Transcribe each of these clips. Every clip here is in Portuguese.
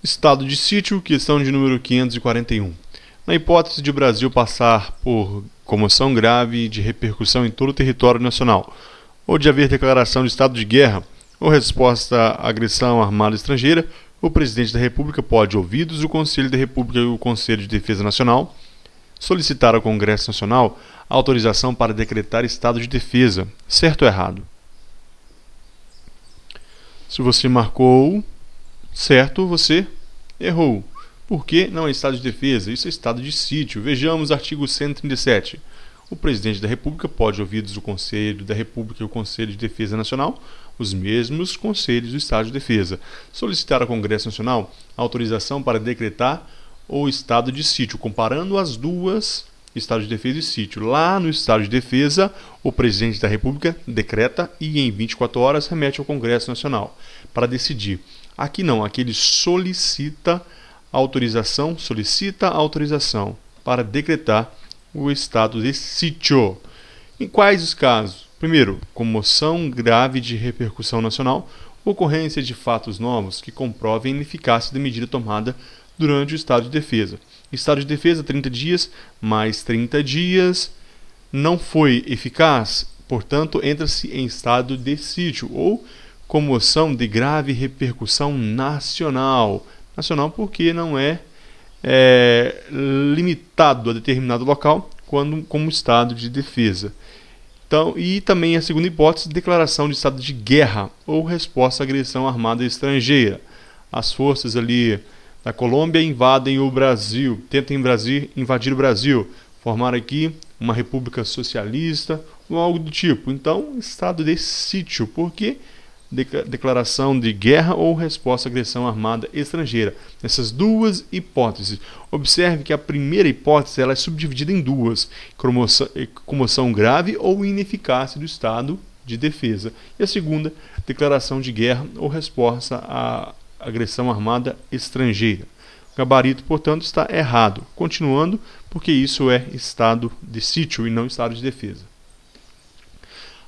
Estado de sítio, questão de número 541. Na hipótese de o Brasil passar por comoção grave de repercussão em todo o território nacional, ou de haver declaração de estado de guerra ou resposta à agressão armada estrangeira, o Presidente da República pode, ouvidos o Conselho da República e o Conselho de Defesa Nacional, solicitar ao Congresso Nacional autorização para decretar estado de defesa. Certo ou errado? Se você marcou certo, você errou. Por que não é estado de defesa? Isso é estado de sítio. Vejamos o artigo 137. O Presidente da República pode, ouvidos o Conselho da República e o Conselho de Defesa Nacional, os mesmos conselhos do estado de defesa, solicitar ao Congresso Nacional autorização para decretar o estado de sítio, comparando as duas, estado de defesa e sítio. Lá no estado de defesa, o Presidente da República decreta e em 24 horas remete ao Congresso Nacional para decidir. Aqui não, aqui ele solicita autorização para decretar o estado de sítio. Em quais os casos? Primeiro, comoção grave de repercussão nacional, ocorrência de fatos novos que comprovem a ineficácia da medida tomada durante o estado de defesa. Estado de defesa, 30 dias, mais 30 dias, não foi eficaz, portanto, entra-se em estado de sítio, ou comoção de grave repercussão nacional. Nacional porque não é limitado a determinado local como estado de defesa. Então, e também a segunda hipótese, declaração de estado de guerra ou resposta à agressão armada estrangeira. As forças ali da Colômbia invadem o Brasil, tentam invadir o Brasil, formar aqui uma república socialista ou algo do tipo. Então, estado de sítio, porque declaração de guerra ou resposta à agressão armada estrangeira. Nessas duas hipóteses, observe que a primeira hipótese ela é subdividida em duas: comoção grave ou ineficácia do estado de defesa. E a segunda, declaração de guerra ou resposta à agressão armada estrangeira. O gabarito, portanto, está errado. Continuando, porque isso é estado de sítio e não estado de defesa.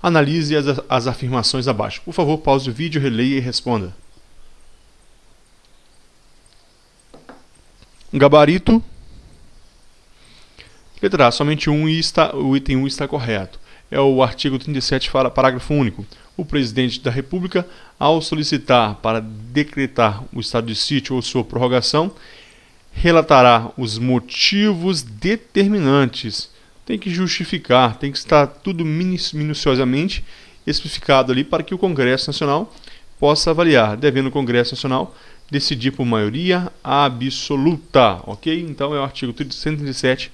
Analise as afirmações abaixo. Por favor, pause o vídeo, releia e responda. Gabarito. Letra A, somente o item 1 está correto. É o artigo 37, parágrafo único. O Presidente da República, ao solicitar para decretar o estado de sítio ou sua prorrogação, relatará os motivos determinantes. Tem que justificar, tem que estar tudo minuciosamente especificado ali para que o Congresso Nacional possa avaliar, devendo o Congresso Nacional decidir por maioria absoluta, ok? Então é o artigo 137,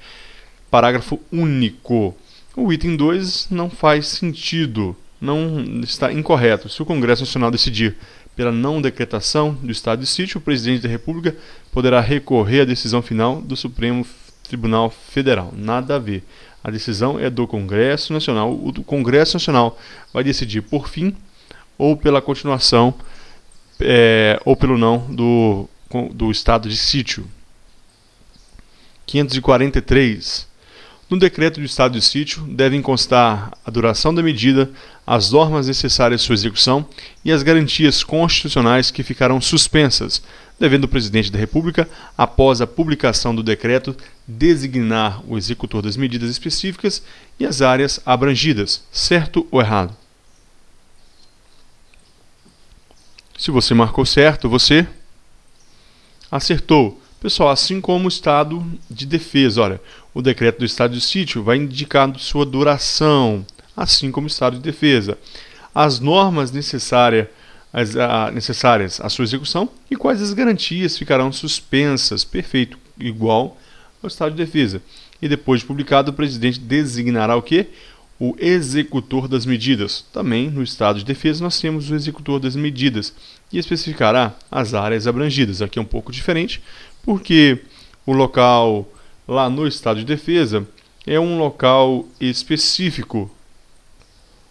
parágrafo único. O item 2 não faz sentido, não está incorreto. Se o Congresso Nacional decidir pela não decretação do estado de sítio, o Presidente da República poderá recorrer à decisão final do Supremo Tribunal Federal. Nada a ver. A decisão é do Congresso Nacional. O Congresso Nacional vai decidir por fim ou pela continuação ou pelo não do estado de sítio. 543. No decreto do estado de sítio devem constar a duração da medida, as normas necessárias à sua execução e as garantias constitucionais que ficarão suspensas, devendo o Presidente da República, após a publicação do decreto, designar o executor das medidas específicas e as áreas abrangidas. Certo ou errado? Se você marcou certo, você acertou. Pessoal, assim como o estado de defesa, olha, o decreto do estado de sítio vai indicar sua duração, assim como o estado de defesa. As normas necessárias à sua execução e quais as garantias ficarão suspensas, perfeito, igual ao estado de defesa. E depois de publicado, o presidente designará o quê? O executor das medidas. Também no estado de defesa nós temos o executor das medidas e especificará as áreas abrangidas. Aqui é um pouco diferente, porque o local lá no estado de defesa é um local específico.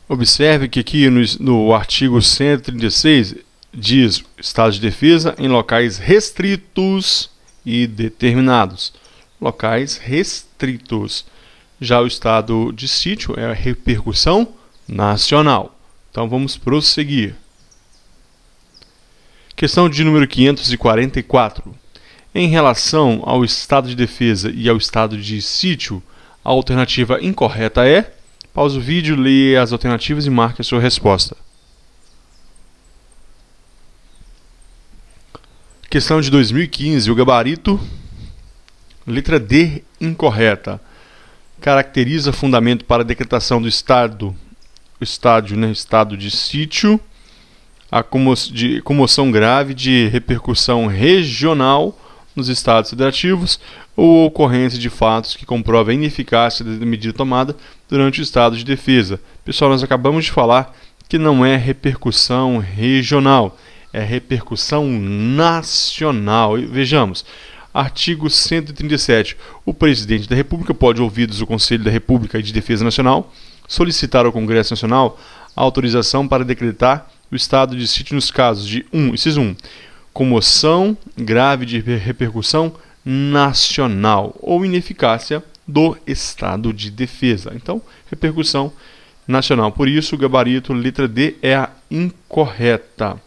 Observe que aqui no artigo 136 diz estado de defesa em locais restritos e determinados. Locais restritos. Já o estado de sítio é a repercussão nacional. Então vamos prosseguir. Questão de número 544. Em relação ao estado de defesa e ao estado de sítio, a alternativa incorreta é... Pausa o vídeo, leia as alternativas e marque a sua resposta. Questão de 2015, o gabarito. Letra D, incorreta. Caracteriza fundamento para a decretação do estado de sítio, a comoção grave de repercussão regional nos estados federativos ou ocorrência de fatos que comprovem a ineficácia da medida tomada durante o estado de defesa. Pessoal, nós acabamos de falar que não é repercussão regional, é repercussão nacional. Vejamos, artigo 137. O presidente da República pode, ouvidos o Conselho da República e de Defesa Nacional, solicitar ao Congresso Nacional a autorização para decretar o estado de sítio nos casos de inciso 1, comoção grave de repercussão nacional ou ineficácia do estado de defesa. Então, repercussão nacional. Por isso, o gabarito letra D é a incorreta.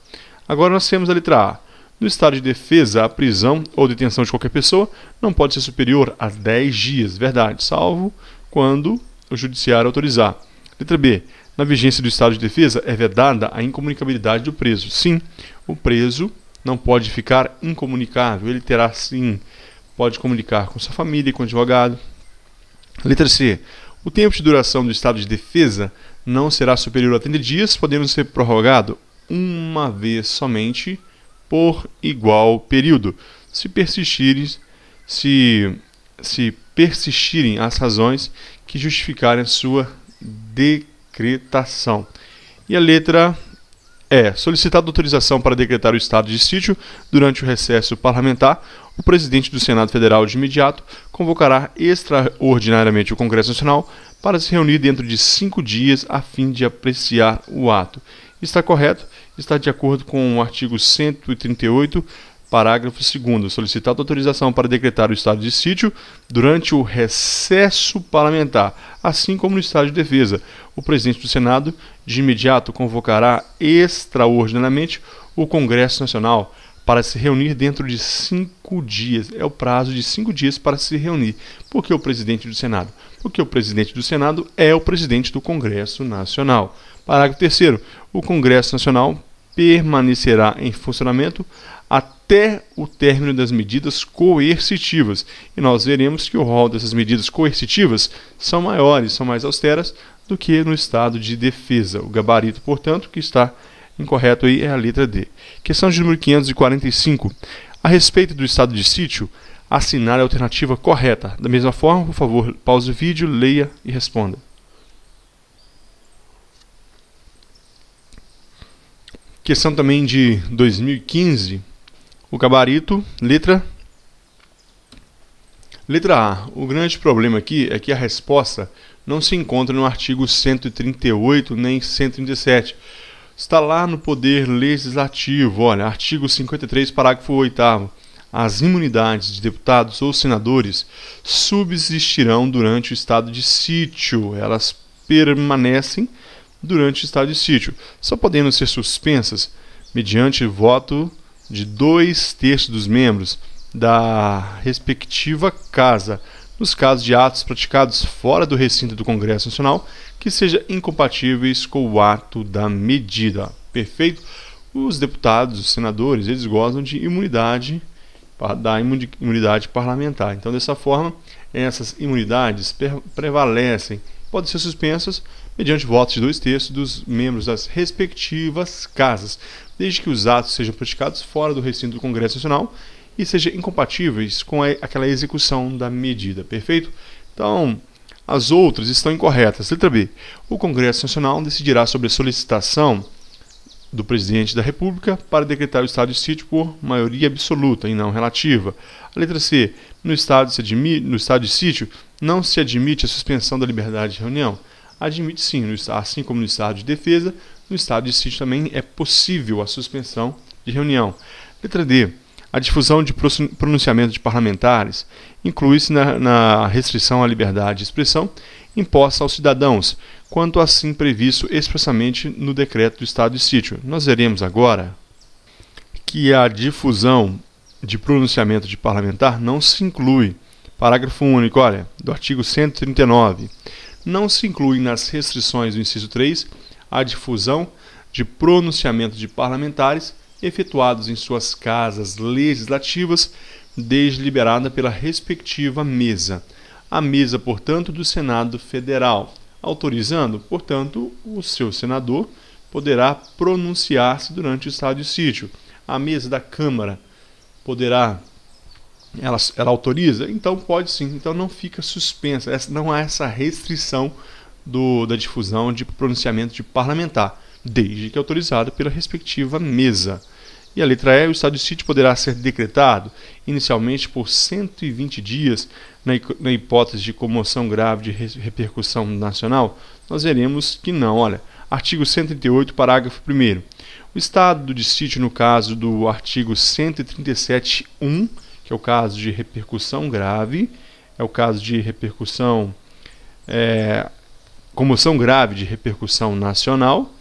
Agora nós temos a letra A. No estado de defesa, a prisão ou detenção de qualquer pessoa não pode ser superior a 10 dias, verdade, salvo quando o judiciário autorizar. Letra B. Na vigência do estado de defesa, é vedada a incomunicabilidade do preso. Sim, o preso não pode ficar incomunicável. Ele terá, sim, pode comunicar com sua família e com o advogado. Letra C. O tempo de duração do estado de defesa não será superior a 30 dias, podendo ser prorrogado uma vez somente por igual período, se persistirem as razões que justificarem a sua decretação. E a letra E. Solicitada autorização para decretar o estado de sítio durante o recesso parlamentar, o presidente do Senado Federal de imediato convocará extraordinariamente o Congresso Nacional para se reunir dentro de 5 dias a fim de apreciar o ato. Está correto? Está de acordo com o artigo 138, parágrafo 2º. Solicitada autorização para decretar o estado de sítio durante o recesso parlamentar, assim como no estado de defesa. O presidente do Senado, de imediato, convocará extraordinariamente o Congresso Nacional para se reunir dentro de 5 dias. É o prazo de 5 dias para se reunir. Por que o presidente do Senado? Porque o presidente do Senado é o presidente do Congresso Nacional. Parágrafo 3º. O Congresso Nacional permanecerá em funcionamento até o término das medidas coercitivas. E nós veremos que o rol dessas medidas coercitivas são maiores, são mais austeras do que no estado de defesa. O gabarito, portanto, que está incorreto aí é a letra D. Questão de número 545. A respeito do estado de sítio, assinar a alternativa correta. Da mesma forma, por favor, pause o vídeo, leia e responda. Questão também de 2015. O gabarito, letra A. O grande problema aqui é que a resposta não se encontra no artigo 138 nem 137. Está lá no Poder Legislativo. Olha, artigo 53, parágrafo 8º. As imunidades de deputados ou senadores subsistirão durante o estado de sítio. Elas permanecem durante o estado de sítio, só podendo ser suspensas mediante voto de 2/3 dos membros da respectiva casa, nos casos de atos praticados fora do recinto do Congresso Nacional que sejam incompatíveis com o ato da medida. Perfeito? Os deputados, os senadores, eles gozam de imunidade, da imunidade parlamentar. Então, dessa forma, essas imunidades prevalecem, podem ser suspensas mediante votos de 2/3 dos membros das respectivas casas, desde que os atos sejam praticados fora do recinto do Congresso Nacional e sejam incompatíveis com aquela execução da medida. Perfeito? Então, as outras estão incorretas. Letra B. O Congresso Nacional decidirá sobre a solicitação do presidente da República para decretar o estado de sítio por maioria absoluta e não relativa. A letra C. No estado de sítio, não se admite a suspensão da liberdade de reunião. Admite sim, assim como no estado de defesa, no estado de sítio também é possível a suspensão de reunião. Letra D. A difusão de pronunciamentos de parlamentares inclui-se na restrição à liberdade de expressão imposta aos cidadãos, quanto assim previsto expressamente no decreto do estado de sítio. Nós veremos agora que a difusão de pronunciamento de parlamentar não se inclui. Parágrafo único, olha, do artigo 139. Não se inclui nas restrições do inciso 3 a difusão de pronunciamento de parlamentares efetuados em suas casas legislativas, desde liberada pela respectiva mesa. A mesa, portanto, do Senado Federal, autorizando, portanto, o seu senador poderá pronunciar-se durante o estado de sítio. A mesa da Câmara poderá, ela autoriza? Então pode sim, então não fica suspensa, não há essa restrição da difusão de pronunciamento de parlamentar, desde que autorizado pela respectiva mesa. E a letra E, o estado de sítio poderá ser decretado inicialmente por 120 dias, na hipótese de comoção grave de repercussão nacional. Nós veremos que não. Olha, artigo 138, parágrafo 1º. O estado de sítio, no caso do artigo 137.1, que é o caso de repercussão grave, é o caso de comoção grave de repercussão nacional,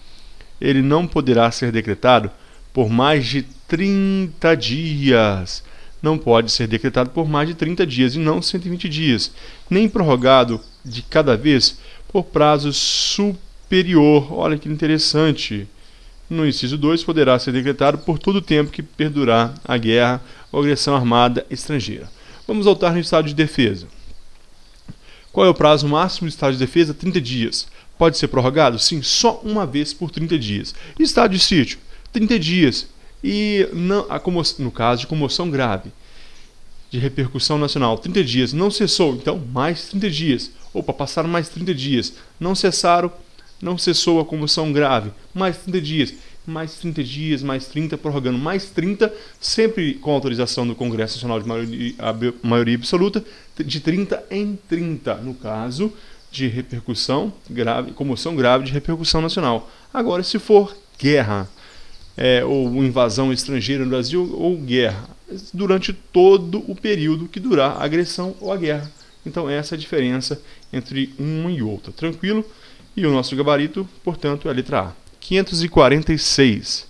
ele não poderá ser decretado por mais de 30 dias. Não pode ser decretado por mais de 30 dias e não 120 dias, nem prorrogado de cada vez por prazo superior. Olha que interessante. No inciso 2, poderá ser decretado por todo o tempo que perdurar a guerra ou agressão armada estrangeira. Vamos voltar no estado de defesa. Qual é o prazo máximo do estado de defesa? 30 dias. Pode ser prorrogado? Sim, só uma vez por 30 dias. Estado de sítio? 30 dias. E não, no caso de comoção grave, de repercussão nacional, 30 dias. Não cessou, então mais 30 dias. Opa, passaram mais 30 dias. Não cessaram, não cessou a comoção grave. Mais 30 dias. Mais 30 dias, mais 30, prorrogando mais 30, sempre com autorização do Congresso Nacional de maioria absoluta, de 30 em 30, no caso de repercussão grave, comoção grave de repercussão nacional. Agora, se for guerra, ou invasão estrangeira no Brasil, ou guerra, durante todo o período que durar a agressão ou a guerra. Então, essa é a diferença entre uma e outra. Tranquilo? E o nosso gabarito, portanto, é a letra A. 546.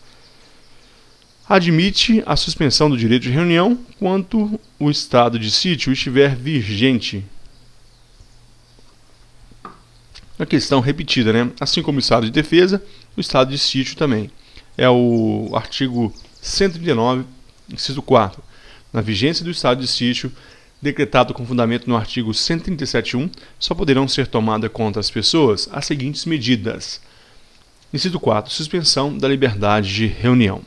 Admite a suspensão do direito de reunião quanto o estado de sítio estiver vigente. A questão repetida, né? Assim como o estado de defesa, o estado de sítio também. É o artigo 139, inciso 4. Na vigência do estado de sítio, decretado com fundamento no artigo 137.1, só poderão ser tomadas contra as pessoas as seguintes medidas. Inciso 4. Suspensão da liberdade de reunião.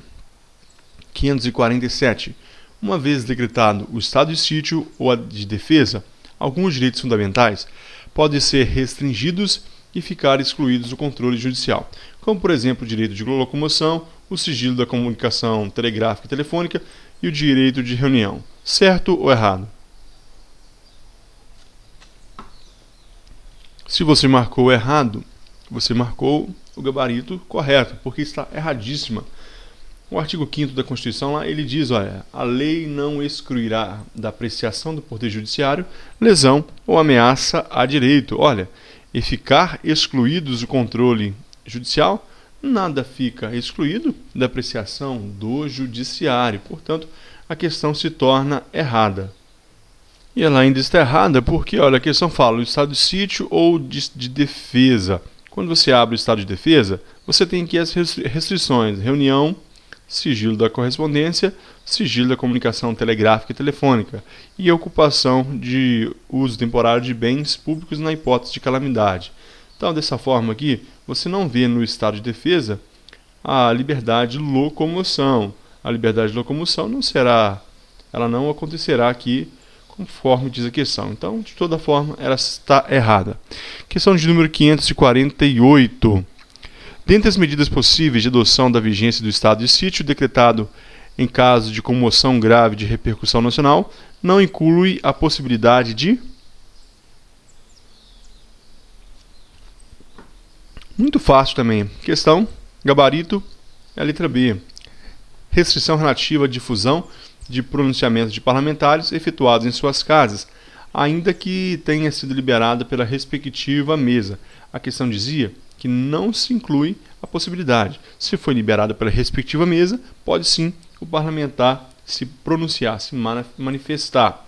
547. Uma vez decretado o estado de sítio ou a de defesa, alguns direitos fundamentais podem ser restringidos e ficar excluídos do controle judicial, como, por exemplo, o direito de locomoção, o sigilo da comunicação telegráfica e telefônica e o direito de reunião. Certo ou errado? Se você marcou errado, você marcou o gabarito correto, porque está erradíssima. O artigo 5º da Constituição lá, ele diz, olha, a lei não excluirá da apreciação do Poder Judiciário lesão ou ameaça a direito. Olha, e ficar excluídos do controle judicial, nada fica excluído da apreciação do Judiciário. Portanto, a questão se torna errada. E ela ainda está errada porque, olha, a questão fala o estado de sítio ou de defesa. Quando você abre o estado de defesa, você tem aqui as restrições: reunião, sigilo da correspondência, sigilo da comunicação telegráfica e telefônica e ocupação de uso temporário de bens públicos na hipótese de calamidade. Então, dessa forma aqui, você não vê no estado de defesa a liberdade de locomoção. A liberdade de locomoção ela não acontecerá aqui conforme diz a questão. Então, de toda forma, ela está errada. Questão de número 548. Dentre as medidas possíveis de adoção da vigência do estado de sítio decretado em caso de comoção grave de repercussão nacional, não inclui a possibilidade de... Muito fácil também. Questão, gabarito, é a letra B. Restrição relativa à difusão de pronunciamentos de parlamentares efetuados em suas casas, ainda que tenha sido liberada pela respectiva mesa. A questão dizia que não se inclui a possibilidade. Se foi liberada pela respectiva mesa, pode sim o parlamentar se pronunciar, se manifestar.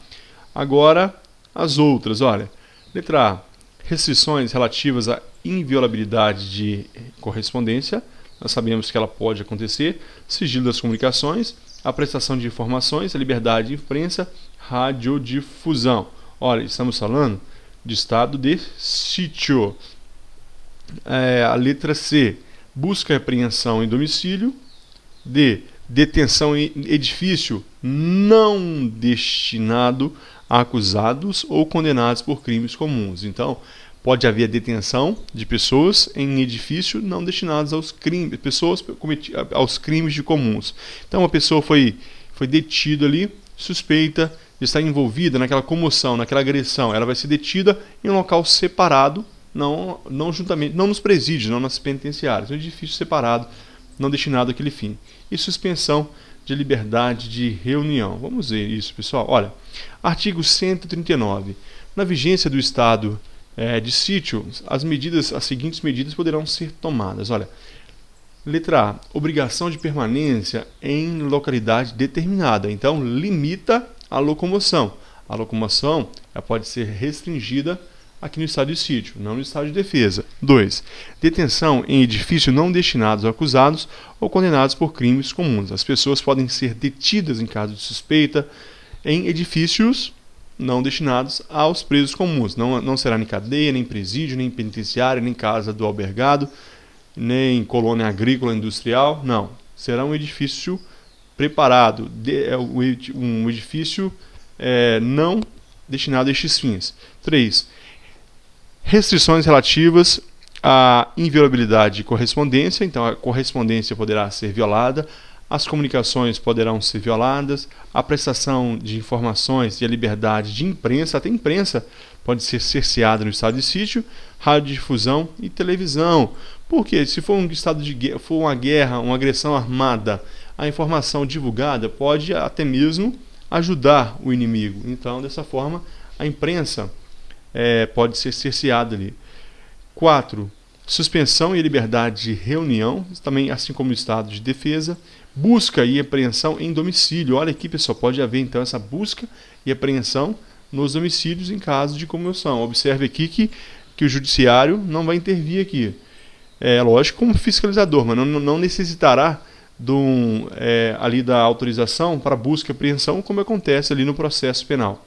Agora, as outras, olha. Letra A. Restrições relativas à inviolabilidade de correspondência. Nós sabemos que ela pode acontecer. Sigilo das comunicações, a prestação de informações, a liberdade de imprensa, radiodifusão. Olha, estamos falando de estado de sítio. A letra C. Busca e apreensão em domicílio. D. Detenção em edifício não destinado a acusados ou condenados por crimes comuns. Então, pode haver detenção de pessoas em edifício não destinados aos crimes, aos crimes de comuns. Então, a pessoa foi detida ali, suspeita de estar envolvida naquela comoção, naquela agressão. Ela vai ser detida em um local separado, não juntamente, não nos presídios, não nas penitenciárias, um edifício separado, não destinado àquele fim. E suspensão de liberdade de reunião. Vamos ver isso, pessoal. Olha, artigo 139. Na vigência do estado de sítio, as seguintes medidas poderão ser tomadas. Olha, letra A. Obrigação de permanência em localidade determinada. Então, limita a locomoção. A locomoção pode ser restringida aqui no estado de sítio, não no estado de defesa. 2. Detenção em edifício não destinados a acusados ou condenados por crimes comuns. As pessoas podem ser detidas em caso de suspeita em edifícios não destinados aos presos comuns. Não será nem cadeia, nem presídio, nem penitenciária, nem casa do albergado, nem colônia agrícola industrial. Não. Será um edifício preparado, um edifício não destinado a estes fins. 3. Restrições relativas à inviolabilidade de correspondência. Então, a correspondência poderá ser violada, as comunicações poderão ser violadas, a prestação de informações e a liberdade de imprensa, até imprensa, pode ser cerceada no estado de sítio, radiodifusão e televisão. Porque se for um estado de guerra, for uma guerra, uma agressão armada, a informação divulgada pode até mesmo ajudar o inimigo. Então, dessa forma, a imprensa pode ser cerceada ali. 4. Suspensão e liberdade de reunião, também assim como o estado de defesa. Busca e apreensão em domicílio. Olha aqui, pessoal, pode haver então essa busca e apreensão nos domicílios em caso de comoção. Observe aqui que o judiciário não vai intervir aqui. Lógico, como fiscalizador, mas não necessitará ali da autorização para busca e apreensão, como acontece ali no processo penal.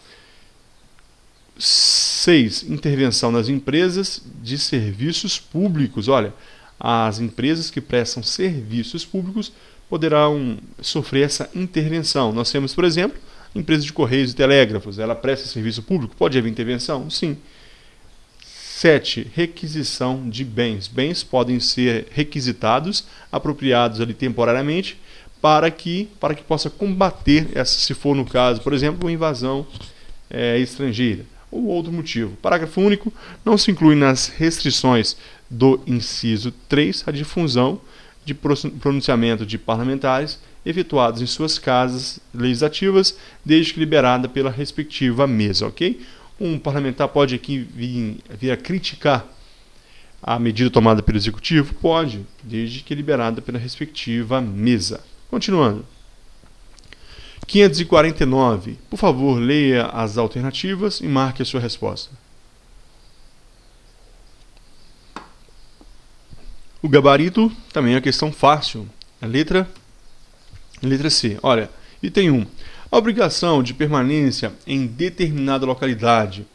6. Intervenção nas empresas de serviços públicos. Olha, as empresas que prestam serviços públicos poderão sofrer essa intervenção. Nós temos, por exemplo, a empresa de correios e telégrafos. Ela presta serviço público? Pode haver intervenção? Sim. 7. Requisição de bens. Bens podem ser requisitados, apropriados ali temporariamente, para que possa combater, se for no caso, por exemplo, uma invasão estrangeira. Ou outro motivo. Parágrafo único. Não se inclui nas restrições do inciso 3 a difusão de pronunciamento de parlamentares efetuados em suas casas legislativas, desde que liberada pela respectiva mesa, ok? Um parlamentar pode aqui vir a criticar a medida tomada pelo Executivo? Pode, desde que liberada pela respectiva mesa. Continuando. 549. Por favor, leia as alternativas e marque a sua resposta. O gabarito também é uma questão fácil. A letra C. Olha, item 1. A obrigação de permanência em determinada localidade,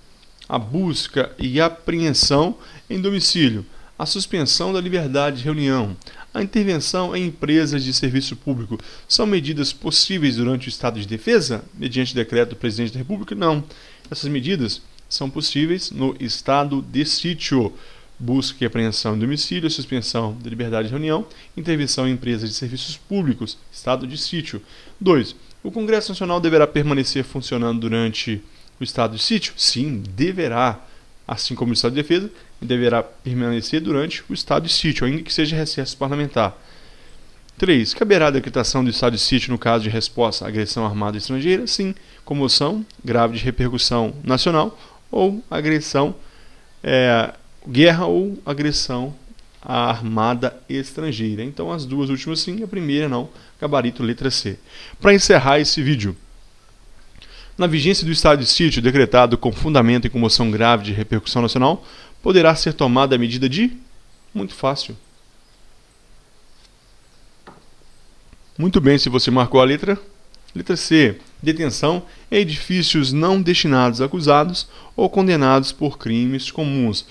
a busca e apreensão em domicílio, a suspensão da liberdade de reunião, a intervenção em empresas de serviço público são medidas possíveis durante o estado de defesa, mediante decreto do presidente da República? Não. Essas medidas são possíveis no estado de sítio. Busca e apreensão em domicílio, suspensão da liberdade de reunião, intervenção em empresas de serviços públicos, estado de sítio. 2. O Congresso Nacional deverá permanecer funcionando durante o estado de sítio? Sim, deverá. Assim como o estado de defesa, deverá permanecer durante o estado de sítio, ainda que seja recesso parlamentar. 3. Caberá a decretação do estado de sítio no caso de resposta à agressão armada estrangeira? Sim. Comoção grave de repercussão nacional ou agressão, guerra ou agressão armada estrangeira. Então as duas últimas sim, a primeira não. Gabarito letra C. Para encerrar esse vídeo, na vigência do estado de sítio decretado com fundamento em comoção grave de repercussão nacional, poderá ser tomada a medida de... Muito fácil. Muito bem, se você marcou a letra C. Detenção em edifícios não destinados a acusados ou condenados por crimes comuns.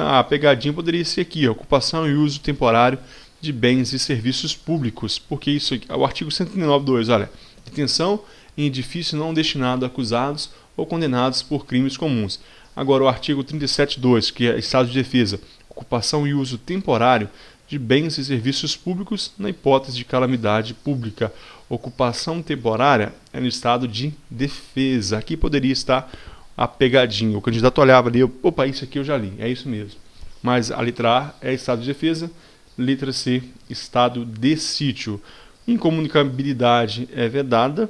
A pegadinha poderia ser aqui, ocupação e uso temporário de bens e serviços públicos, porque isso aqui, o artigo 139.2, olha, detenção em edifício não destinado a acusados ou condenados por crimes comuns. Agora o artigo 37.2, que é estado de defesa, ocupação e uso temporário de bens e serviços públicos na hipótese de calamidade pública. Ocupação temporária é no estado de defesa. Aqui poderia estar a pegadinha. O candidato olhava ali, opa, isso aqui eu já li, é isso mesmo. Mas a letra A é estado de defesa, letra C, estado de sítio. Incomunicabilidade é vedada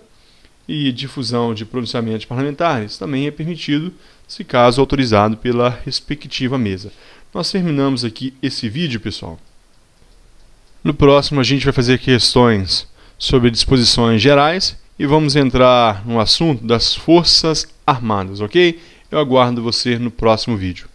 e difusão de pronunciamentos parlamentares também é permitido, se caso autorizado pela respectiva mesa. Nós terminamos aqui esse vídeo, pessoal. No próximo a gente vai fazer questões sobre disposições gerais e vamos entrar no assunto das Forças Armadas, ok? Eu aguardo você no próximo vídeo.